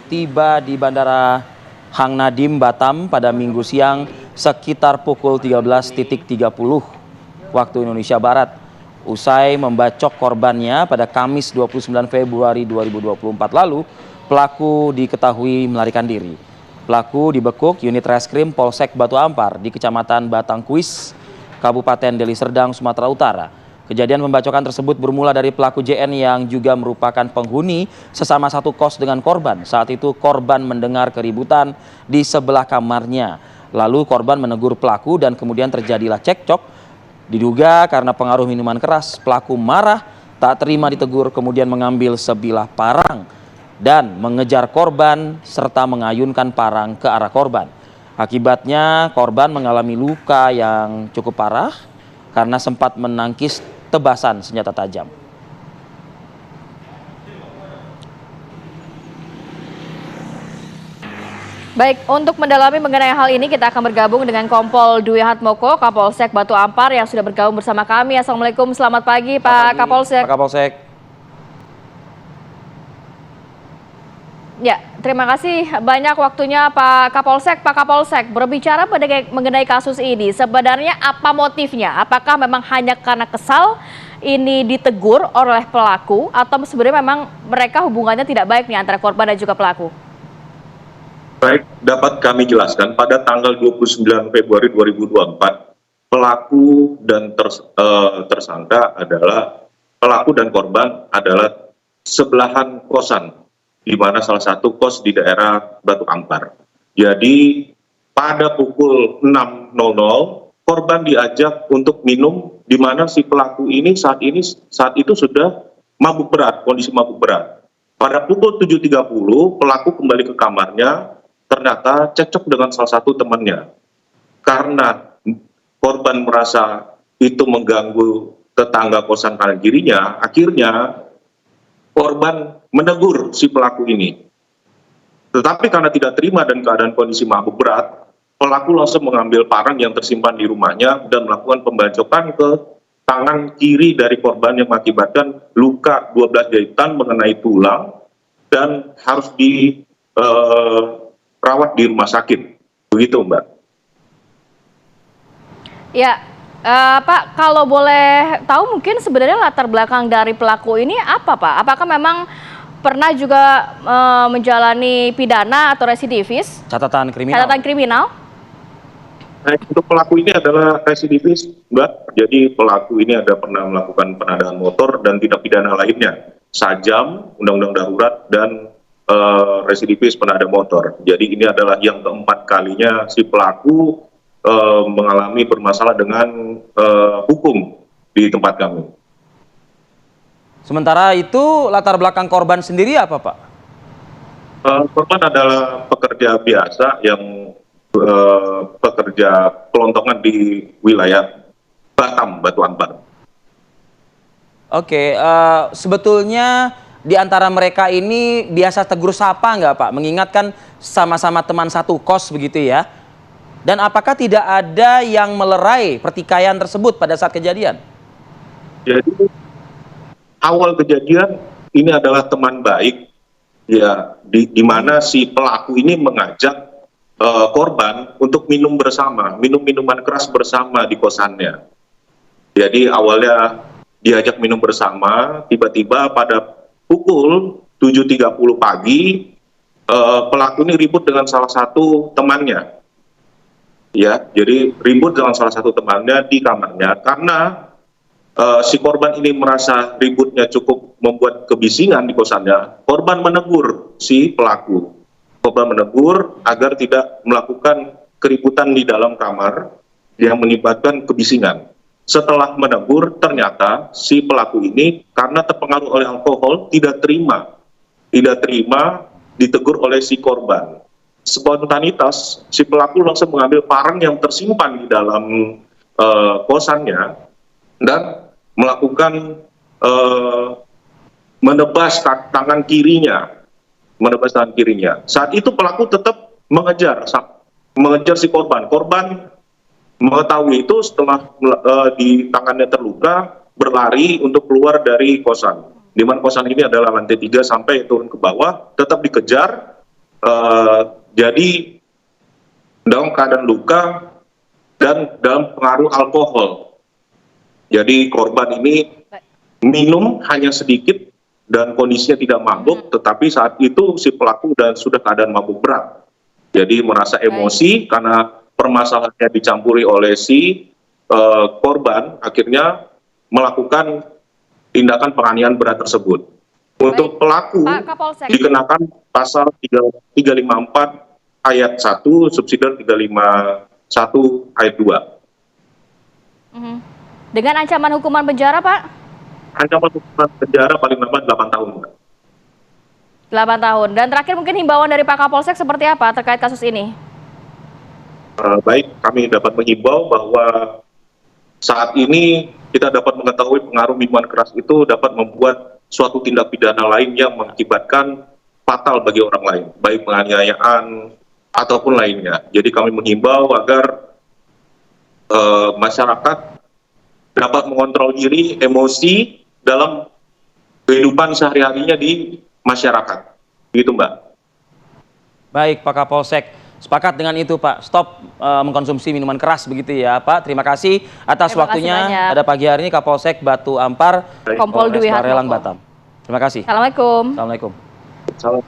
tiba di Bandara Hang Nadim, Batam pada Minggu siang sekitar pukul 13.30 waktu Indonesia Barat. Usai membacok korbannya pada Kamis 29 Februari 2024 lalu, pelaku diketahui melarikan diri. Pelaku dibekuk unit reskrim Polsek Batu Ampar di Kecamatan Batangkuis, Kabupaten Deli Serdang, Sumatera Utara. Kejadian pembacokan tersebut bermula dari pelaku JN yang juga merupakan penghuni sesama satu kos dengan korban. Saat itu korban mendengar keributan di sebelah kamarnya. Lalu korban menegur pelaku dan kemudian terjadilah cekcok. Diduga karena pengaruh minuman keras, pelaku marah, tak terima ditegur, kemudian mengambil sebilah parang dan mengejar korban serta mengayunkan parang ke arah korban. Akibatnya korban mengalami luka yang cukup parah karena sempat menangkis tebasan senjata tajam. Baik, untuk mendalami mengenai hal ini kita akan bergabung dengan Kompol Dwi Hatmoko, Kapolsek Batu Ampar yang sudah bergabung bersama kami. Assalamualaikum, selamat pagi Pak Kapolsek. Pak Kapolsek. Ya, terima kasih banyak waktunya Pak Kapolsek. Pak Kapolsek, berbicara mengenai kasus ini, sebenarnya apa motifnya? Apakah memang hanya karena kesal ini ditegur oleh pelaku atau sebenarnya memang mereka hubungannya tidak baik nih antara korban dan juga pelaku? Baik, dapat kami jelaskan pada tanggal 29 Februari 2024, pelaku dan tersangka adalah pelaku dan korban adalah sebelahan kosan, di mana salah satu kos di daerah Batu Ampar. Jadi pada pukul 6.00 korban diajak untuk minum, di mana si pelaku ini saat itu sudah mabuk berat, kondisi mabuk berat. Pada pukul 7.30 pelaku kembali ke kamarnya, ternyata cekcok dengan salah satu temannya. Karena korban merasa itu mengganggu tetangga kosan kanan kirinya, akhirnya korban menegur si pelaku ini. Tetapi karena tidak terima dan keadaan kondisi mabuk berat, pelaku langsung mengambil parang yang tersimpan di rumahnya dan melakukan pembacokan ke tangan kiri dari korban yang mengakibatkan luka 12 jahitan mengenai tulang dan harus dirawat di rumah sakit. Begitu, Mbak. Ya, Pak, kalau boleh tahu mungkin sebenarnya latar belakang dari pelaku ini apa, Pak? Apakah memang pernah juga menjalani pidana atau residivis? Catatan kriminal. Catatan kriminal? Nah, untuk pelaku ini adalah residivis, Mbak. Jadi pelaku ini ada pernah melakukan penadaan motor dan tindak pidana lainnya. Sajam, undang-undang darurat, dan residivis penada motor. Jadi ini adalah yang keempat kalinya si pelaku mengalami bermasalah dengan hukum di tempat kami. Sementara itu latar belakang korban sendiri apa, Pak? Korban adalah pekerja biasa yang pekerja kelontongan di wilayah Batam, Batu Ampar. Oke, sebetulnya di antara mereka ini biasa tegur sapa nggak, Pak? Mengingatkan sama-sama teman satu kos begitu ya. Dan apakah tidak ada yang melerai pertikaian tersebut pada saat kejadian? Jadi awal kejadian ini adalah teman baik, ya, di mana si pelaku ini mengajak korban untuk minum bersama, minum minuman keras bersama di kosannya. Jadi awalnya diajak minum bersama, tiba-tiba pada pukul 7.30 pagi pelaku ini ribut dengan salah satu temannya. Ya, jadi ribut dengan salah satu temannya di kamarnya karena si korban ini merasa ributnya cukup membuat kebisingan di kosannya. Korban menegur si pelaku. Korban menegur agar tidak melakukan keributan di dalam kamar yang menyebabkan kebisingan. Setelah menegur, ternyata si pelaku ini karena terpengaruh oleh alkohol tidak terima ditegur oleh si korban. Spontanitas, si pelaku langsung mengambil parang yang tersimpan di dalam kosannya dan melakukan menebas tangan kirinya. Saat itu pelaku tetap mengejar si korban. Korban mengetahui itu setelah di tangannya terluka, berlari untuk keluar dari kosan. Di mana kosan ini adalah lantai 3 sampai turun ke bawah, tetap dikejar Jadi dalam keadaan luka dan dalam pengaruh alkohol. Jadi korban ini minum hanya sedikit dan kondisinya tidak mabuk, tetapi saat itu si pelaku dan sudah keadaan mabuk berat. Jadi merasa emosi karena permasalahannya dicampuri oleh si korban, akhirnya melakukan tindakan penganiayaan berat tersebut. Untuk pelaku Pak Kapolsek. dikenakan pasal 354 ayat 1, subsidi 351 ayat 2. Dengan ancaman hukuman penjara, Pak? Ancaman hukuman penjara paling lama 8 tahun. 8 tahun. Dan terakhir mungkin himbauan dari Pak Kapolsek seperti apa terkait kasus ini? Baik, kami dapat menghimbau bahwa saat ini kita dapat mengetahui pengaruh minuman keras itu dapat membuat suatu tindak pidana lain yang mengakibatkan fatal bagi orang lain, baik penganiayaan ataupun lainnya. Jadi kami menghimbau agar masyarakat dapat mengontrol diri, emosi dalam kehidupan sehari-harinya di masyarakat. Begitu, Mbak. Baik, Pak Kapolsek. Sepakat dengan itu, Pak. Stop mengkonsumsi minuman keras begitu ya, Pak. Terima kasih atas Terima kasih waktunya banyak. pada pagi hari ini Kapolsek Batu Ampar, Kompol Dwi Polres Barelang, Harmoko. Batam. Terima kasih. Assalamualaikum. Assalamualaikum. Salam.